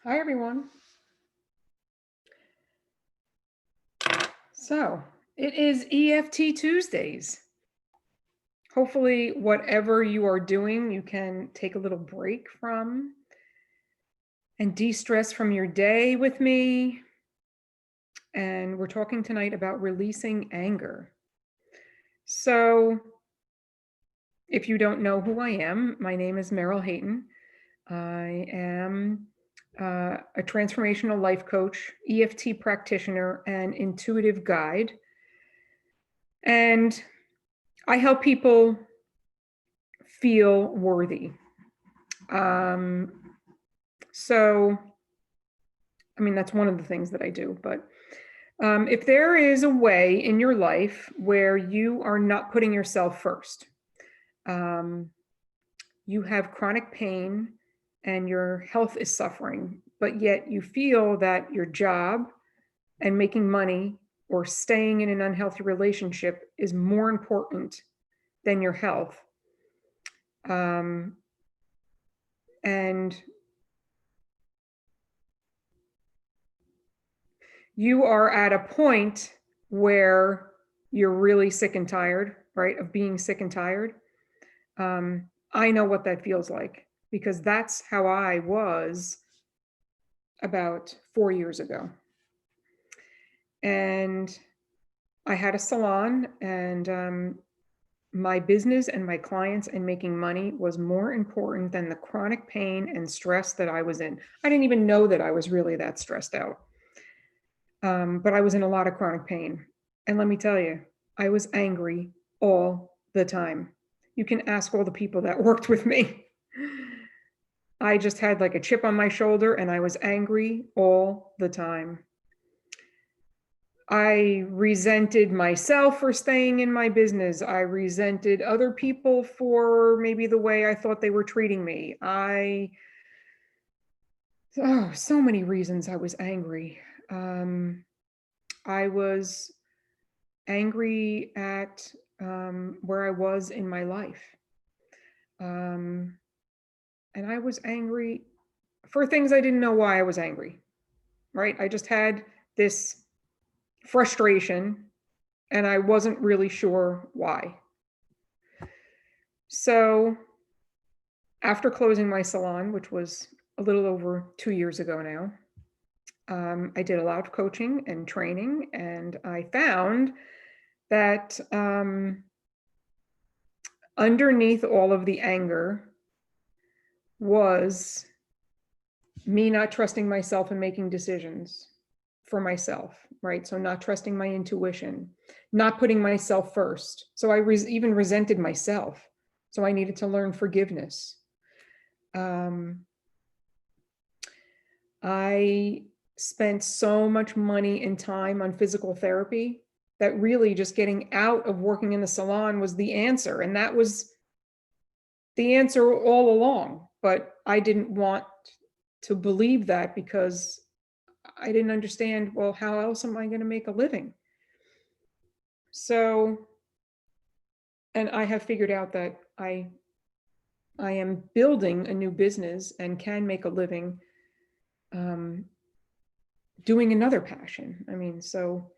Hi, everyone. So it is EFT Tuesdays. Hopefully, whatever you are doing, you can take a little break from and de stress from your day with me. And we're talking tonight about releasing anger. So, if you don't know who I am, my name is Meryl Hayton. I am a transformational life coach, EFT practitioner, and intuitive guide. And I help people feel worthy. Um, so, I mean, that's one of the things that I do. But if there is a way in your life where you are not putting yourself first, um, you have chronic pain and your health is suffering, but yet you feel that your job and making money or staying in an unhealthy relationship is more important than your health. Um, and you are at a point where you're really sick and tired, right? Of being sick and tired. I know what that feels like because that's how I was about 4 years ago. And I had a salon, and my business and my clients and making money was more important than the chronic pain and stress that I was in. I didn't even know that I was really that stressed out. But I was in a lot of chronic pain. And let me tell you, I was angry all the time. You can ask all the people that worked with me. I just had like a chip on my shoulder and I was angry all the time. I resented myself for staying in my business. I resented other people for maybe the way I thought they were treating me. So many reasons I was angry. I was angry at where I was in my life. Um, and I was angry for things I didn't know why I was angry, right? I just had this frustration and I wasn't really sure why. So after closing my salon, which was a little over 2 years ago now, I did a lot of coaching and training, and I found that underneath all of the anger was me not trusting myself and making decisions for myself, right? So not trusting my intuition, not putting myself first. So I even resented myself. So I needed to learn forgiveness. I spent so much money and time on physical therapy that really just getting out of working in the salon was the answer. And that was the answer all along. But I didn't want to believe that because I didn't understand, well, how else am I going to make a living? So, and I have figured out that I am building a new business and can make a living doing another passion. I mean, so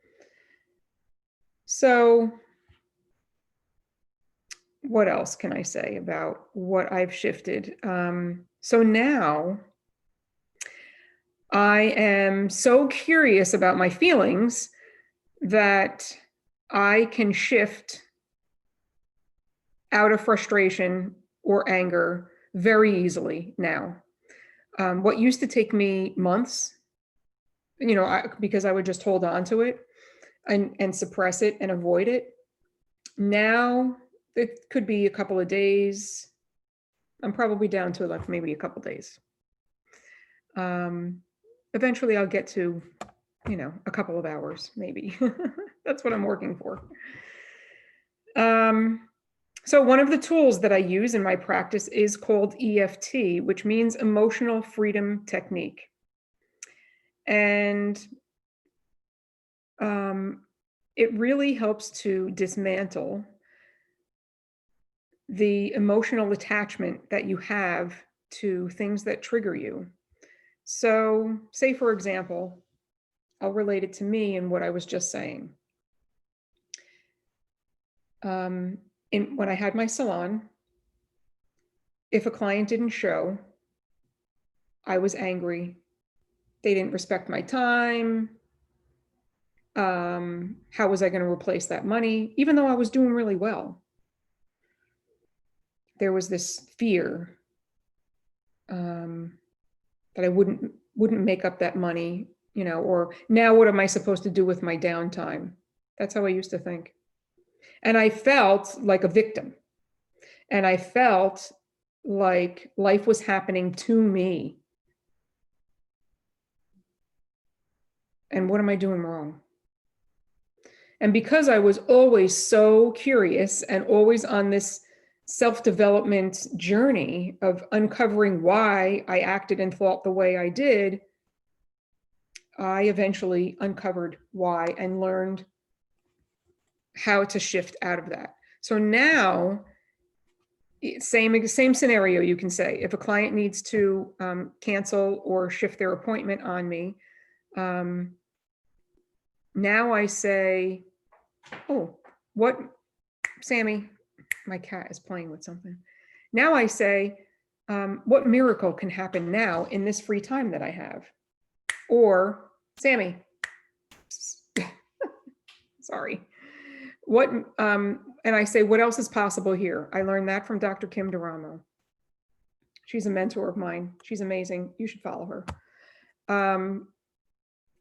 what else can I say about what I've shifted? So now I am so curious about my feelings that I can shift out of frustration or anger very easily now. What used to take me months, because I would just hold on to it and suppress it and avoid it. Now it could be a couple of days. I'm probably down to like maybe a couple of days. Eventually I'll get to, a couple of hours, maybe. That's what I'm working for. So one of the tools that I use in my practice is called EFT, which means Emotional Freedom Technique. And it really helps to dismantle the emotional attachment that you have to things that trigger you. So say, for example, I'll relate it to me and what I was just saying. When I had my salon, if a client didn't show, I was angry. They didn't respect my time. How was I going to replace that money? Even though I was doing really well, there was this fear that I wouldn't make up that money, or now what am I supposed to do with my downtime? That's how I used to think. And I felt like a victim. And I felt like life was happening to me. And what am I doing wrong? And because I was always so curious and always on this self-development journey of uncovering why I acted and thought the way I did, I eventually uncovered why and learned how to shift out of that. So now, same scenario, you can say, if a client needs to cancel or shift their appointment on me, now I say, oh, what, Sammy, my cat is playing with something. Now I say, what miracle can happen now in this free time that I have? Or, Sammy, sorry. And I say, what else is possible here? I learned that from Dr. Kim Duramo. She's a mentor of mine. She's amazing. You should follow her.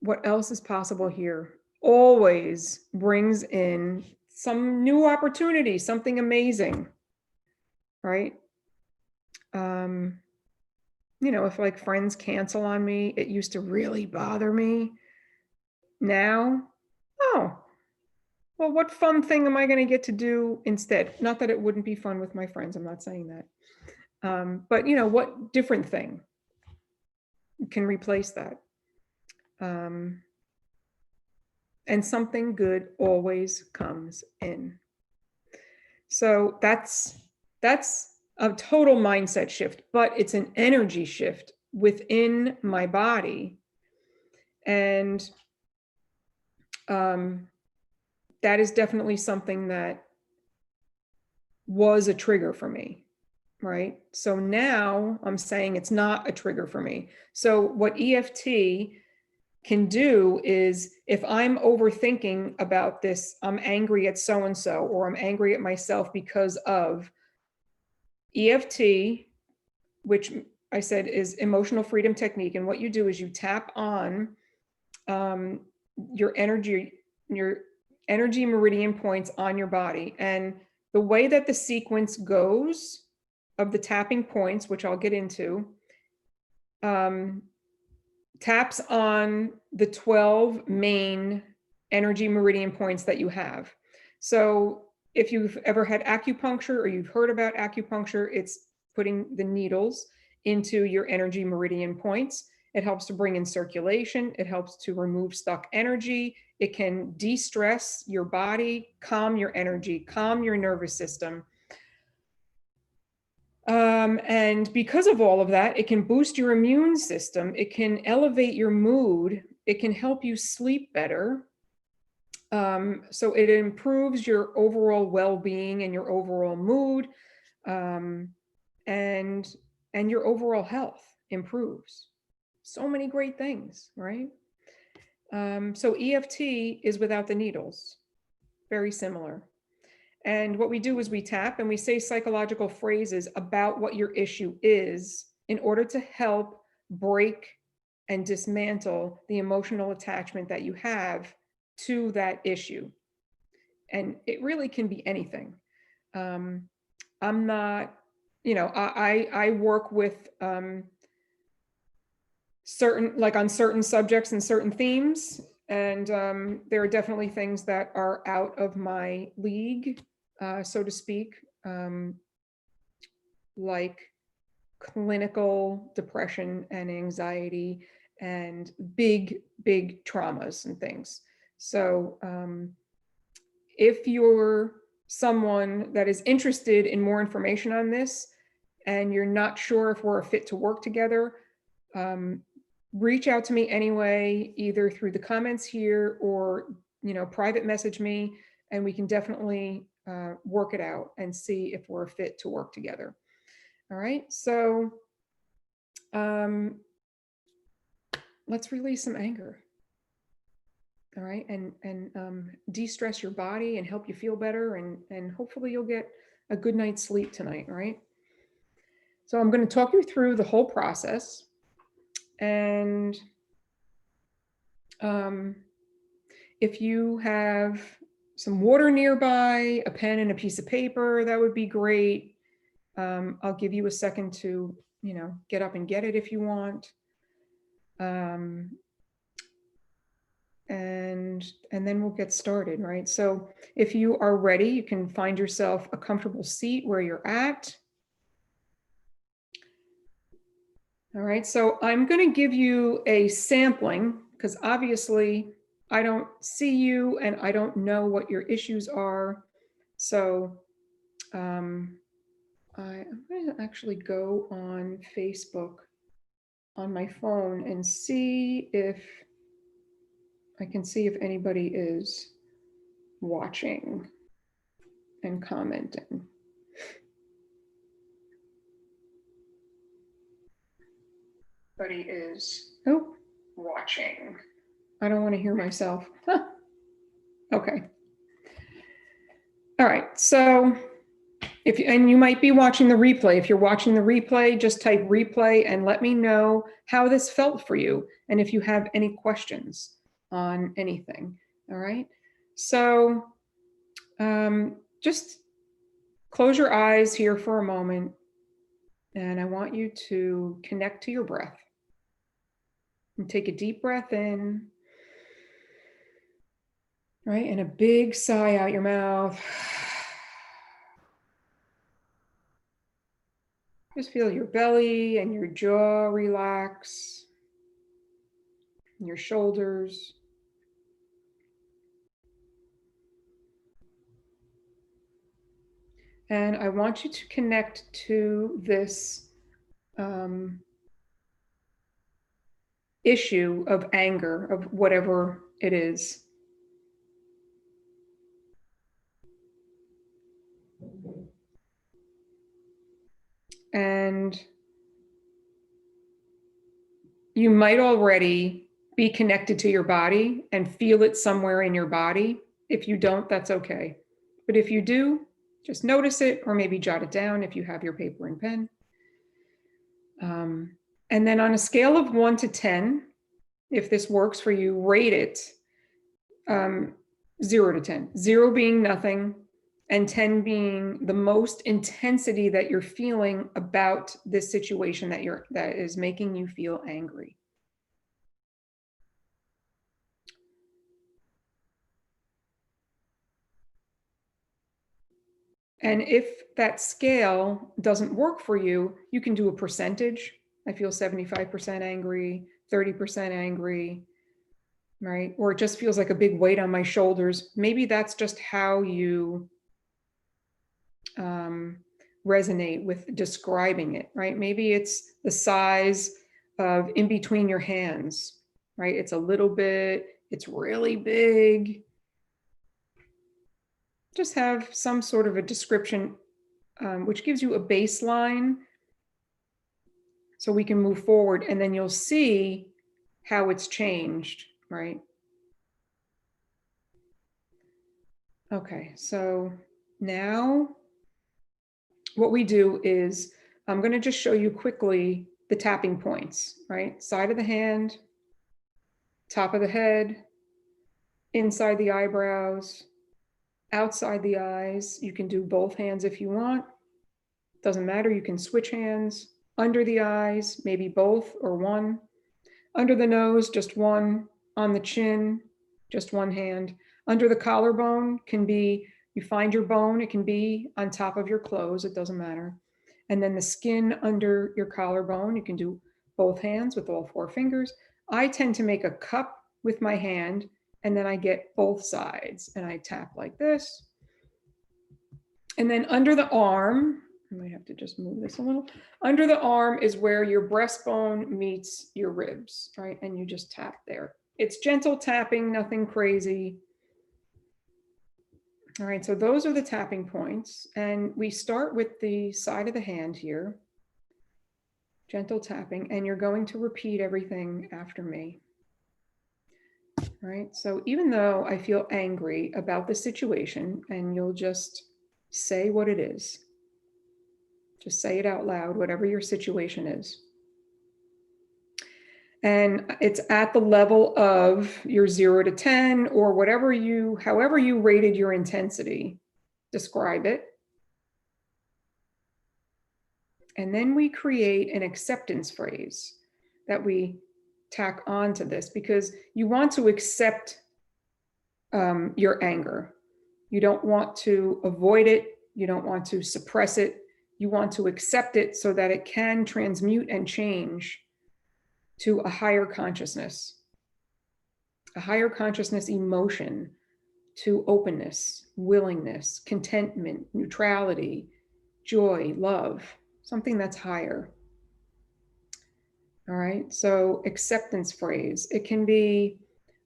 What else is possible here? Always brings in some new opportunity, something amazing, right? If like friends cancel on me, it used to really bother me. Now, oh, well, what fun thing am I going to get to do instead? Not that it wouldn't be fun with my friends. I'm not saying that. But what different thing can replace that? And something good always comes in. So that's a total mindset shift, but it's an energy shift within my body. And that is definitely something that was a trigger for me, right? So now I'm saying it's not a trigger for me. So what EFT can do is, if I'm overthinking about this, I'm angry at so-and-so, or I'm angry at myself because of EFT, which I said is emotional freedom technique. And what you do is you tap on your energy meridian points on your body. And the way that the sequence goes of the tapping points, which I'll get into, taps on the 12 main energy meridian points that you have. So if you've ever had acupuncture or you've heard about acupuncture, it's putting the needles into your energy meridian points. It helps to bring in circulation. It helps to remove stuck energy. It can de-stress your body, calm your energy, calm your nervous system. And because of all of that, it can boost your immune system. It can elevate your mood. It can help you sleep better. So it improves your overall well-being and your overall mood, and your overall health improves. So many great things, right? So EFT is without the needles, very similar. And what we do is we tap and we say psychological phrases about what your issue is in order to help break and dismantle the emotional attachment that you have to that issue. And it really can be anything. I'm not, I work with on certain subjects and certain themes. And there are definitely things that are out of my league, so to speak, like clinical depression and anxiety and big traumas and things. So if you're someone that is interested in more information on this and you're not sure if we're a fit to work together, reach out to me anyway, either through the comments here or, private message me, and we can definitely work it out and see if we're a fit to work together. All right, so let's release some anger. All right, and de-stress your body and help you feel better, and hopefully you'll get a good night's sleep tonight. All right. So I'm going to talk you through the whole process, and if you have some water nearby, a pen and a piece of paper, that would be great. I'll give you a second to, get up and get it if you want. And then we'll get started, right? So if you are ready, you can find yourself a comfortable seat where you're at. All right, so I'm going to give you a sampling because obviously I don't see you and I don't know what your issues are. So I'm going to actually go on Facebook on my phone and see if I can see if anybody is watching and commenting. Everybody is watching. I don't want to hear myself. Okay. All right. So and you might be watching the replay. If you're watching the replay, just type replay and let me know how this felt for you and if you have any questions on anything. All right. So just close your eyes here for a moment, and I want you to connect to your breath. And take a deep breath in, right? And a big sigh out your mouth. Just feel your belly and your jaw relax, your shoulders. And I want you to connect to this issue of anger, of whatever it is. And you might already be connected to your body and feel it somewhere in your body. If you don't, that's okay. But if you do, just notice it, or maybe jot it down if you have your paper and pen. And then on a scale of 1 to 10, if this works for you, rate it 0 to 10. 0 being nothing, and 10 being the most intensity that you're feeling about this situation that is making you feel angry. And if that scale doesn't work for you, you can do a percentage. I feel 75% angry, 30% angry, right? Or it just feels like a big weight on my shoulders. Maybe that's just how you resonate with describing it, right? Maybe it's the size of in between your hands, right? It's a little bit, it's really big. Just have some sort of a description which gives you a baseline so we can move forward, and then you'll see how it's changed, right? Okay, so now what we do is I'm going to just show you quickly the tapping points, right? Side of the hand, top of the head, inside the eyebrows, outside the eyes. You can do both hands if you want. Doesn't matter. You can switch hands. Under the eyes, maybe both or one. Under the nose, just one. On the chin, just one hand. Under the collarbone can be, you find your bone, it can be on top of your clothes, it doesn't matter. And then the skin under your collarbone, you can do both hands with all 4 fingers. I tend to make a cup with my hand, and then I get both sides and I tap like this. And then under the arm, I might have to just move this a little. Under the arm is where your breastbone meets your ribs, right? And you just tap there. It's gentle tapping, nothing crazy. All right, so those are the tapping points. And we start with the side of the hand here. Gentle tapping, and you're going to repeat everything after me. All right, so even though I feel angry about the situation, and you'll just say what it is. Just say it out loud, whatever your situation is. And it's at the level of your 0 to 10 or whatever however you rated your intensity, describe it. And then we create an acceptance phrase that we tack onto this, because you want to accept your anger. You don't want to avoid it. You don't want to suppress it. You want to accept it so that it can transmute and change to a higher consciousness emotion, to openness, willingness, contentment, neutrality, joy, love, something that's higher. All right, so acceptance phrase. It can be,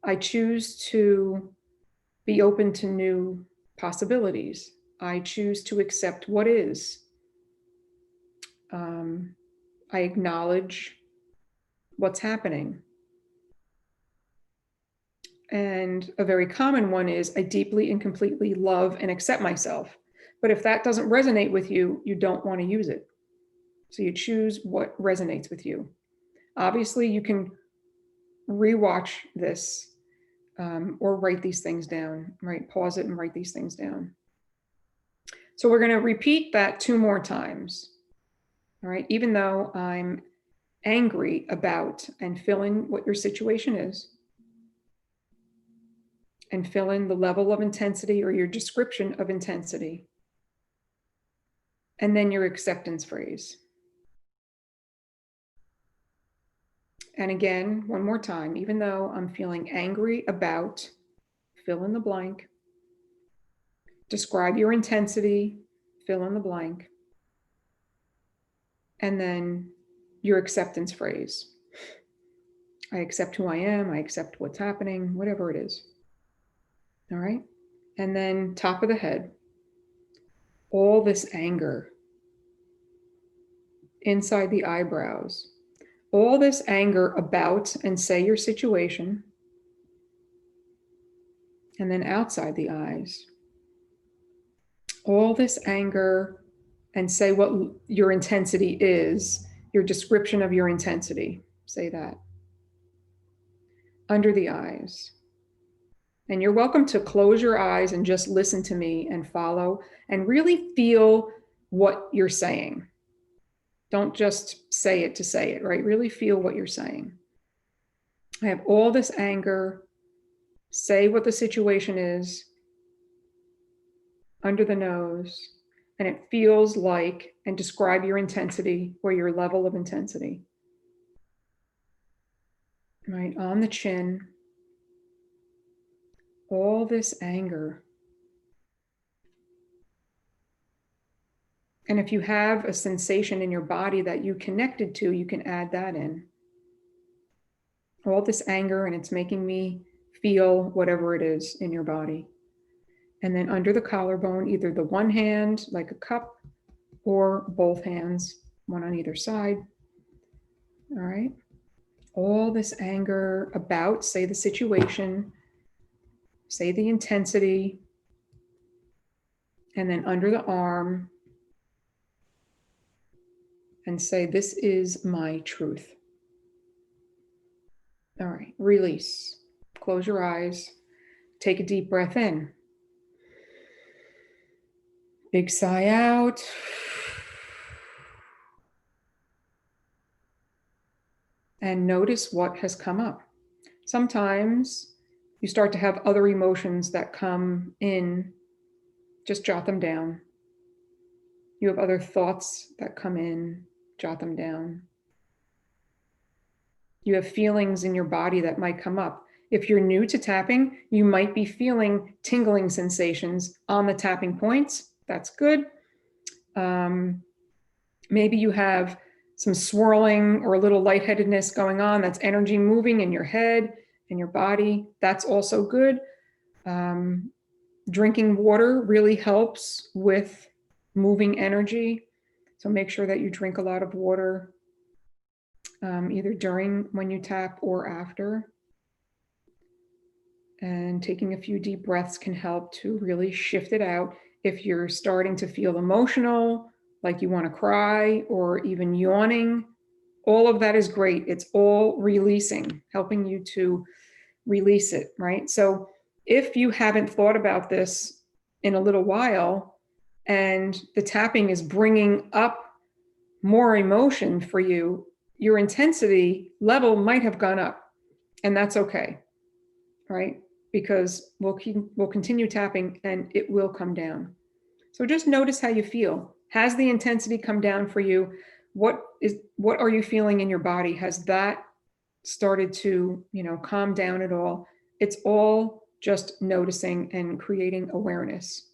I choose to be open to new possibilities. I choose to accept what is. I acknowledge what's happening. And a very common one is, I deeply and completely love and accept myself. But if that doesn't resonate with you, you don't want to use it. So you choose what resonates with you. Obviously, you can rewatch this or write these things down, right? Pause it and write these things down. So we're going to repeat that 2 more times. All right, even though I'm angry about, and fill in what your situation is, and fill in the level of intensity or your description of intensity, and then your acceptance phrase. And again, one more time, even though I'm feeling angry about, fill in the blank, describe your intensity, fill in the blank, and then your acceptance phrase. I accept who I am, I accept what's happening, whatever it is. All right. And then top of the head, all this anger inside the eyebrows, all this anger about, and say your situation. And then outside the eyes, all this anger, and say what your intensity is, your description of your intensity. Say that. Under the eyes. And you're welcome to close your eyes and just listen to me and follow and really feel what you're saying. Don't just say it to say it, right? Really feel what you're saying. I have all this anger. Say what the situation is under the nose, and it feels like, and describe your intensity or your level of intensity. Right, on the chin, all this anger. And if you have a sensation in your body that you connected to, you can add that in. All this anger, and it's making me feel whatever it is in your body. And then under the collarbone, either the one hand, like a cup, or both hands, one on either side. All right. All this anger about, say the situation, say the intensity, and then under the arm, and say, this is my truth. All right, release. Close your eyes. Take a deep breath in. Big sigh out. And notice what has come up. Sometimes you start to have other emotions that come in. Just jot them down. You have other thoughts that come in. Jot them down. You have feelings in your body that might come up. If you're new to tapping, you might be feeling tingling sensations on the tapping points. That's good. Maybe you have some swirling or a little lightheadedness going on. That's energy moving in your head and your body. That's also good. Drinking water really helps with moving energy. So make sure that you drink a lot of water, either during when you tap or after. And taking a few deep breaths can help to really shift it out. If you're starting to feel emotional, like you want to cry or even yawning, all of that is great. It's all releasing, helping you to release it, right? So if you haven't thought about this in a little while and the tapping is bringing up more emotion for you, your intensity level might have gone up, and that's okay, right? Because we'll continue tapping and it will come down. So just notice how you feel. Has the intensity come down for you? What are you feeling in your body? Has that started to, calm down at all? It's all just noticing and creating awareness.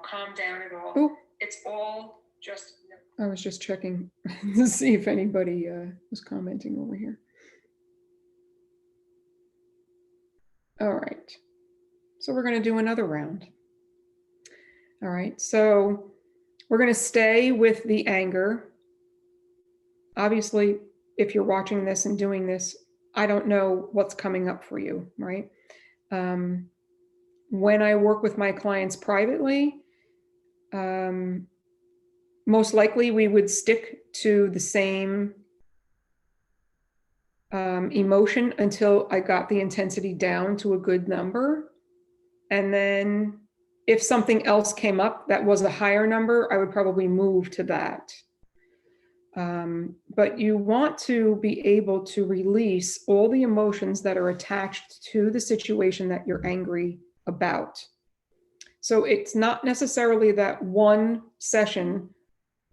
Calm down at all. Ooh. It's all just. I was just checking to see if anybody was commenting over here. All right. So we're going to do another round. All right. So we're going to stay with the anger. Obviously, if you're watching this and doing this, I don't know what's coming up for you, right? When I work with my clients privately, most likely we would stick to the same emotion until I got the intensity down to a good number. And then if something else came up that was a higher number, I would probably move to that. But you want to be able to release all the emotions that are attached to the situation that you're angry about. So it's not necessarily that one session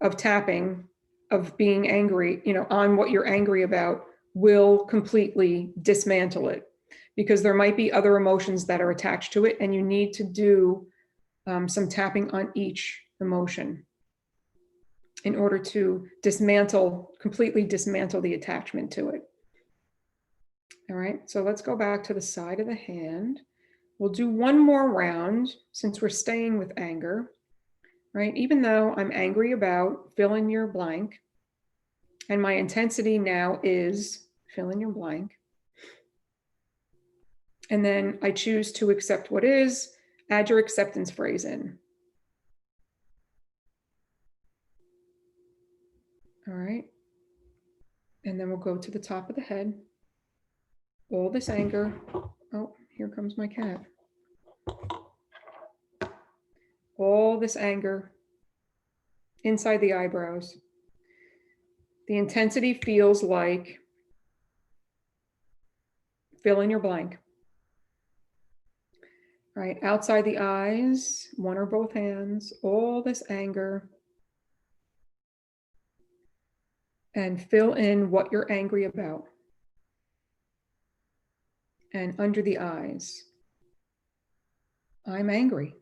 of tapping, of being angry, on what you're angry about will completely dismantle it, because there might be other emotions that are attached to it, and you need to do some tapping on each emotion in order to completely dismantle the attachment to it. All right, so let's go back to the side of the hand. We'll do one more round since we're staying with anger, right? Even though I'm angry about fill in your blank, and my intensity now is fill in your blank. And then I choose to accept what is, add your acceptance phrase in. All right. And then we'll go to the top of the head. All this anger. Oh, here comes my cat. All this anger inside the eyebrows. The intensity feels like fill in your blank. Right, outside the eyes, one or both hands, all this anger. And fill in what you're angry about. And under the eyes, I'm angry.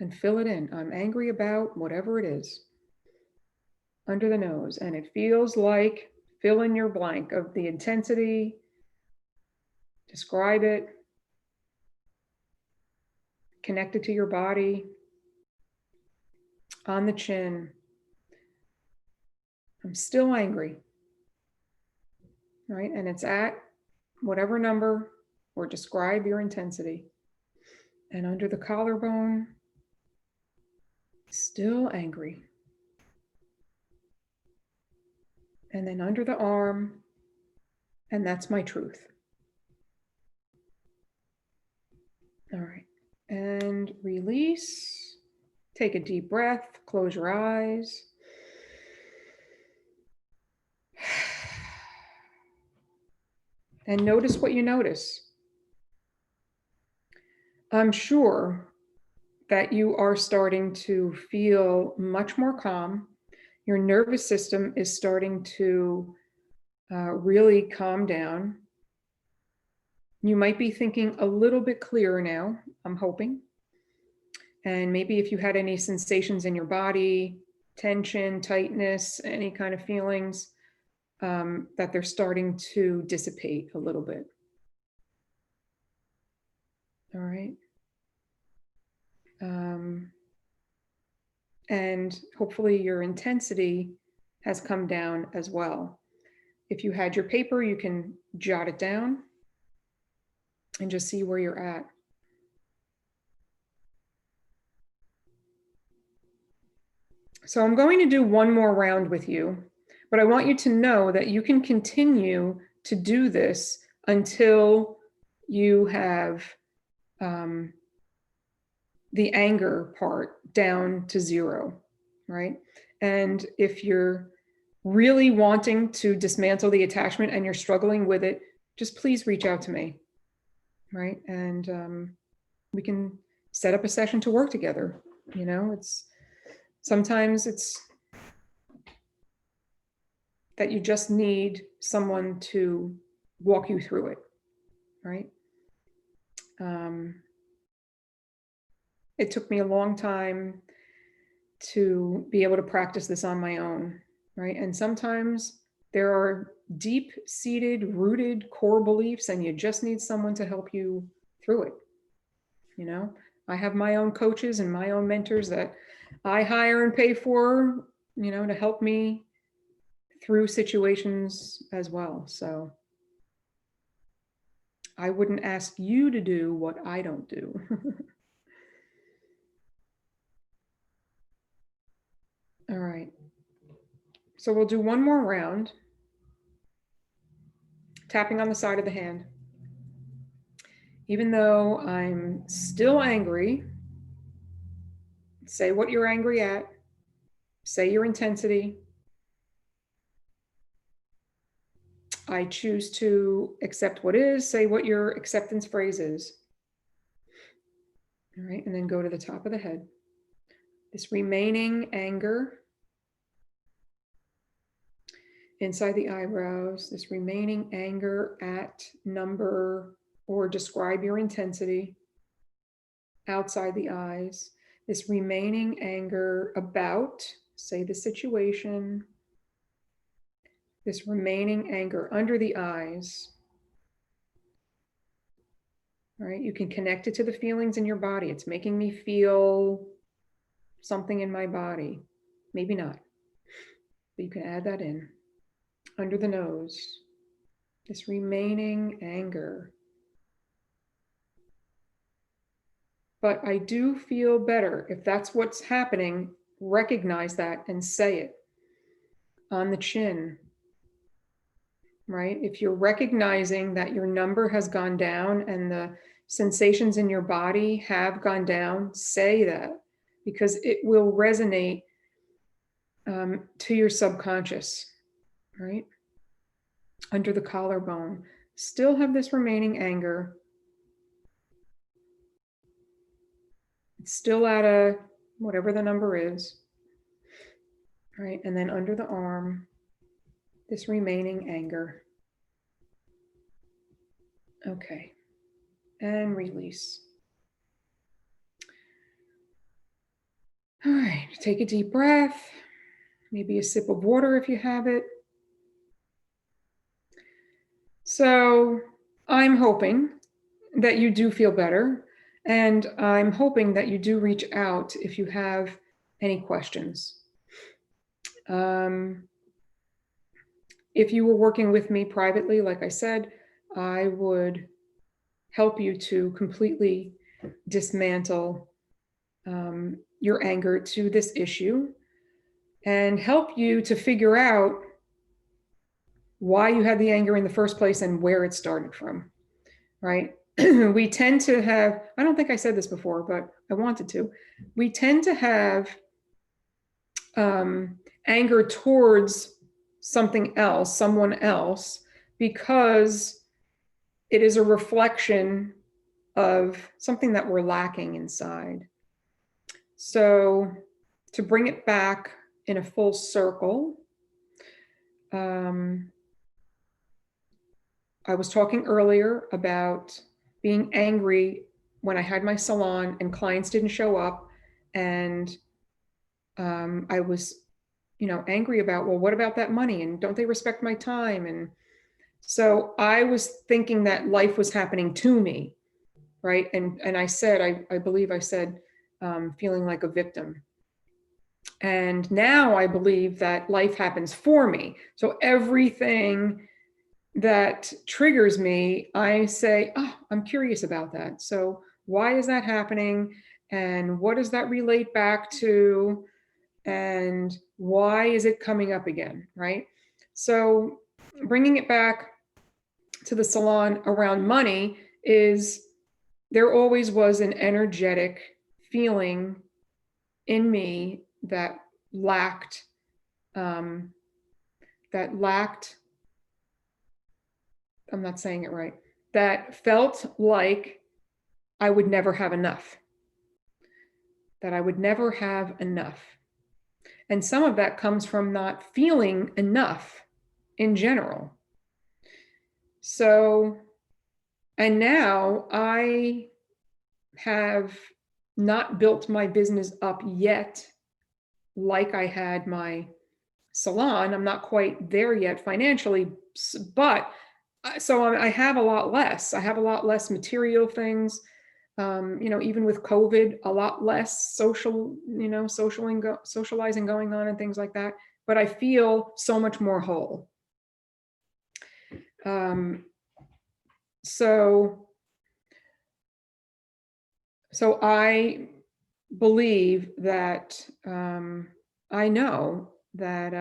And fill it in. I'm angry about whatever it is. Under the nose, and it feels like fill in your blank of the intensity. Describe it. Connect it to your body. On the chin. I'm still angry. Right? And it's at whatever number, or describe your intensity. And under the collarbone, still angry. And then under the arm, and that's my truth. All right, and release. Take a deep breath, close your eyes. And notice what you notice. I'm sure that you are starting to feel much more calm. Your nervous system is starting to really calm down. You might be thinking a little bit clearer now, I'm hoping. And maybe if you had any sensations in your body, tension, tightness, any kind of feelings, that they're starting to dissipate a little bit. All right. And hopefully your intensity has come down as well. If you had your paper, you can jot it down and just see where you're at. So I'm going to do one more round with you, but I want you to know that you can continue to do this until you have the anger part down to 0, right? And if you're really wanting to dismantle the attachment and you're struggling with it, just please reach out to me, right? And we can set up a session to work together. You know, sometimes it's that you just need someone to walk you through it, right? It took me a long time to be able to practice this on my own, right? And sometimes there are deep-seated, rooted core beliefs, and you just need someone to help you through it. You know, I have my own coaches and my own mentors that I hire and pay for, you know, to help me through situations as well. So I wouldn't ask you to do what I don't do. All right. So we'll do one more round. Tapping on the side of the hand. Even though I'm still angry, say what you're angry at, say your intensity. I choose to accept what is, say what your acceptance phrase is. All right, and then go to the top of the head. This remaining anger inside the eyebrows, this remaining anger at number or describe your intensity outside the eyes, this remaining anger about, say the situation, this remaining anger under the eyes. All right, you can connect it to the feelings in your body. It's making me feel something in my body. Maybe not, but you can add that in. Under the nose, this remaining anger. But I do feel better. If that's what's happening, recognize that and say it. On the chin, right? If you're recognizing that your number has gone down and the sensations in your body have gone down, say that, because it will resonate to your subconscious, right? Under the collarbone, still have this remaining anger. It's still at a, whatever the number is, right? And then under the arm, this remaining anger. Okay, and release. All right, take a deep breath, maybe a sip of water if you have it. So I'm hoping that you do feel better, and I'm hoping that you do reach out if you have any questions. If you were working with me privately, like I said, I would help you to completely dismantle your anger to this issue and help you to figure out why you had the anger in the first place and where it started from, right? We tend to have, I don't think I said this before, but I wanted to. We tend to have anger towards something else, someone else, because it is a reflection of something that we're lacking inside. So to bring it back in a full circle, I was talking earlier about being angry when I had my salon and clients didn't show up And I was, angry about, well, what about that money? And don't they respect my time? And so I was thinking that life was happening to me, right? And I said, I believe I said, feeling like a victim. And now I believe that life happens for me. So everything that triggers me, I say, oh, I'm curious about that. So why is that happening? And what does that relate back to? And why is it coming up again, right? So bringing it back to the salon around money is there always was an energetic feeling in me that lacked um, that lacked I'm not saying it right, that felt like I would never have enough, that I would never have enough. And some of that comes from not feeling enough in general. So, and now I have not built my business up yet like I had my salon. I'm not quite there yet financially, but so I have a lot less. I have a lot less material things. Even with COVID, a lot less socializing going on and things like that. But I feel so much more whole. So I believe that I know that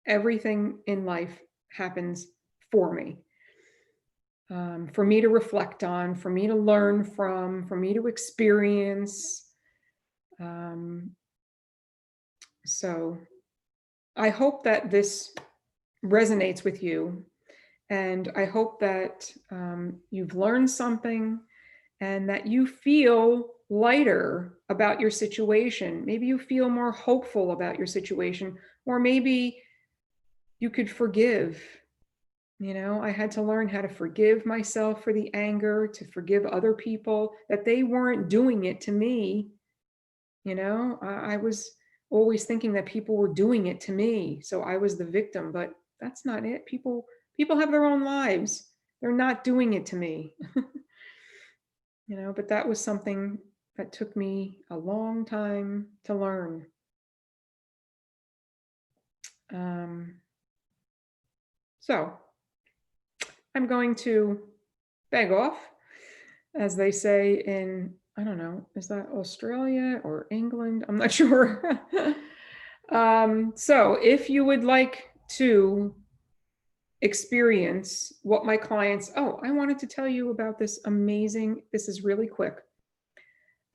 everything in life happens for me to reflect on, for me to learn from, for me to experience. So I hope that this resonates with you. And I hope that you've learned something and that you feel lighter about your situation. Maybe you feel more hopeful about your situation, or maybe you could forgive. I had to learn how to forgive myself for the anger, to forgive other people, that they weren't doing it to me. I was always thinking that people were doing it to me, so I was the victim, but that's not it. People have their own lives. They're not doing it to me. But that was something that took me a long time to learn. So I'm going to beg off, as they say in, I don't know, is that Australia or England? I'm not sure. So if you would like to experience what my clients, I wanted to tell you about this is really quick.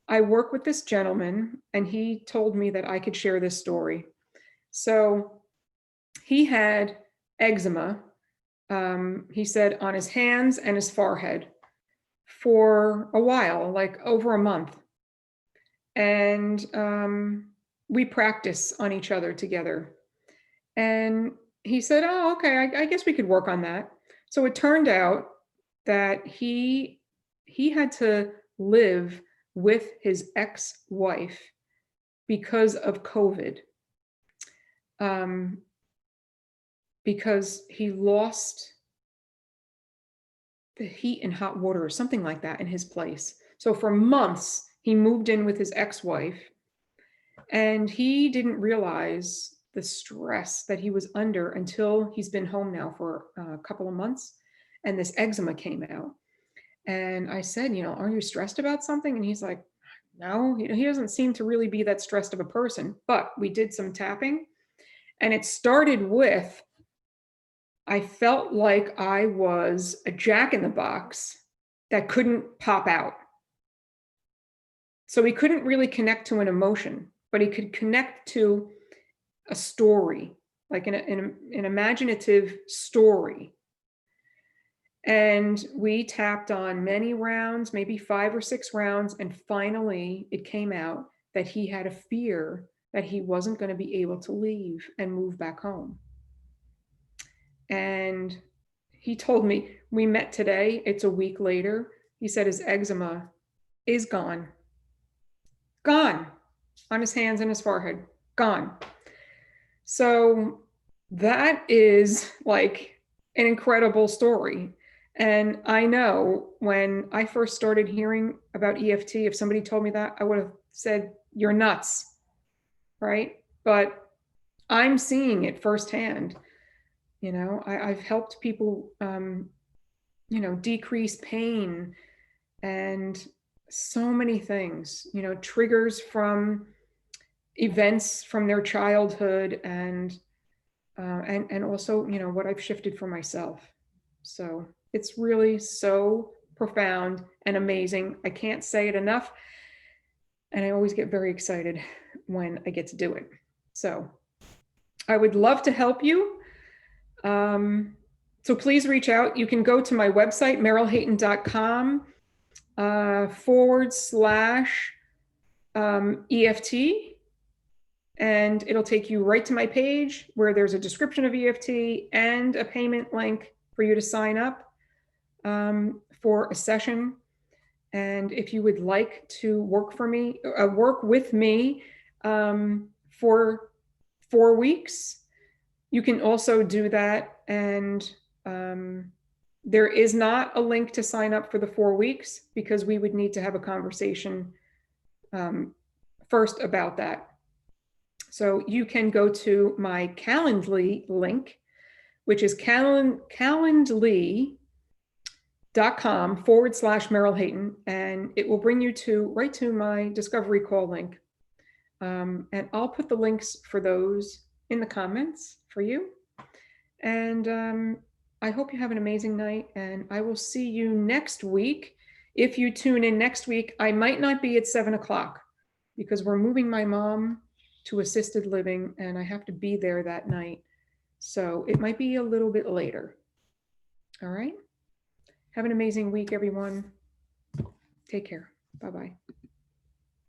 I work with this gentleman and he told me that I could share this story. So he had eczema, he said, on his hands and his forehead for a while, like over a month. And we practice on each other together. And he said, oh, okay, I guess we could work on that. So it turned out that he had to live with his ex-wife because of COVID. Because he lost the heat and hot water or something like that in his place. So for months, he moved in with his ex-wife and he didn't realize the stress that he was under until he's been home now for a couple of months and this eczema came out. And I said, are you stressed about something? And he's like, no, he doesn't seem to really be that stressed of a person, but we did some tapping and it started with, I felt like I was a jack-in-the-box that couldn't pop out. So he couldn't really connect to an emotion, but he could connect to a story, like an imaginative story. And we tapped on many rounds, maybe 5 or 6 rounds, and finally it came out that he had a fear that he wasn't going to be able to leave and move back home. And he told me, we met today, it's a week later. He said his eczema is gone. Gone. on his hands and his forehead, gone. So that is like an incredible story. And I know when I first started hearing about EFT, if somebody told me that, I would have said, you're nuts, right? But I'm seeing it firsthand. You know, I've helped people, you know, decrease pain and so many things, you know, triggers from events from their childhood and also, you know, what I've shifted for myself. So it's really so profound and amazing. I can't say it enough. And I always get very excited when I get to do it. So I would love to help you. So please reach out. You can go to my website, merylhayton.com / EFT. And it'll take you right to my page where there's a description of EFT and a payment link for you to sign up for a session. And if you would like to work with me for 4 weeks, you can also do that. And there is not a link to sign up for the 4 weeks because we would need to have a conversation first about that. So you can go to my Calendly link, which is calendly.com / Meryl Hayton, and it will bring you right to my discovery call link. And I'll put the links for those in the comments for you. And I hope you have an amazing night, and I will see you next week. If you tune in next week, I might not be at 7 o'clock because we're moving my mom to assisted living and I have to be there that night. So it might be a little bit later. All right. Have an amazing week, everyone. Take care. Bye-bye.